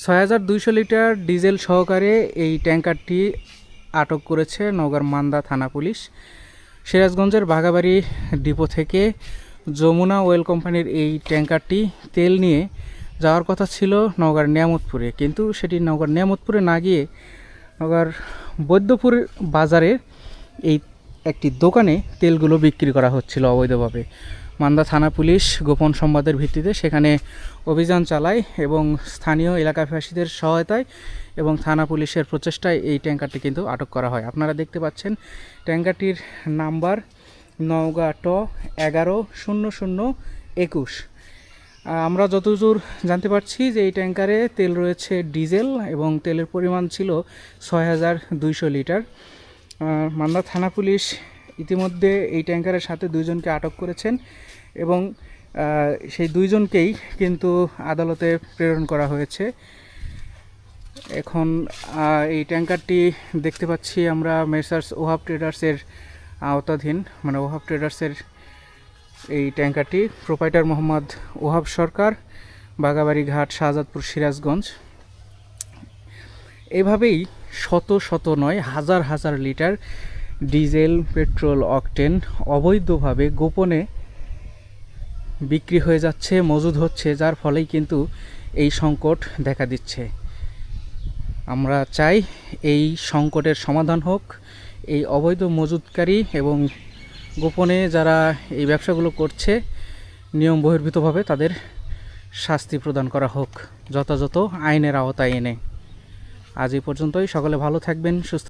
৬,২০০ litre diesel সহকারে এই ট্যাঙ্কারটি আটক করেছে নওগাঁর মান্দা থানা পুলিশ। সিরাজগঞ্জের বাঘাবাড়ি ডিপো থেকে যমুনা অয়েল কোম্পানির এই ট্যাঙ্কারটি তেল নিয়ে যাওয়ার কথা ছিল নওগাঁর নিয়ামতপুরে, কিন্তু সেটি নওগাঁর নিয়ামতপুরে না গিয়ে নওগাঁর বৈদ্যপুর বাজারে এই একটি দোকানে তেলগুলো বিক্রি করা হচ্ছিল অবৈধভাবে। মান্দা থানা পুলিশ গোপন সংবাদের ভিত্তিতে সেখানে অভিযান চালায় এবং স্থানীয় এলাকাবাসীদের সহায়তায় এবং থানা পুলিশের প্রচেষ্টায় এই ট্যাঙ্কারটি কিন্তু আটক করা হয়। আপনারা দেখতে পাচ্ছেন ট্যাঙ্কারটির নাম্বার নওগাঁ ট 110021। আমরা যতদূর জানতে পারছি যে এই ট্যাঙ্কারে তেল রয়েছে ডিজেল এবং তেলের পরিমাণ ছিল ৬,২০০ লিটার। মান্দা থানা পুলিশ ইতিমধ্যে এই ট্যাঙ্কারের সাথে দুইজনকে আটক করেছেন এবং সেই দুইজনকেই কিন্তু আদালতে প্রেরণ করা হয়েছে। এখন এই ট্যাঙ্কারটি দেখতে পাচ্ছি আমরা মেসার্স ওহাব ট্রেডার্সের আওতাধীন, মানে ওহাব ট্রেডার্সের এই ট্যাঙ্কারটি। প্রোপাইটার মোহাম্মদ ওহাব সরকার, বাঘাবাড়ি ঘাট, শাহজাদপুর, সিরাজগঞ্জ। এভাবেই শত শত নয় হাজার হাজার লিটার ডিজেল, পেট্রোল, অকটেন অবৈধভাবে গোপনে বিক্রি হয়ে যাচ্ছে, মজুদ হচ্ছে, যার ফলেই কিন্তু এই সংকট দেখা দিচ্ছে। আমরা চাই এই সংকটের সমাধান হোক, এই অবৈধ মজুদকারী এবং গোপনে যারা এই ব্যবসাগুলো করছে নিয়ম বহির্ভূতভাবে তাদের শাস্তি প্রদান করা হোক যথাযথ আইনের আওতায় এনে। আজ এই পর্যন্তই। সকলে ভালো থাকবেন, সুস্থ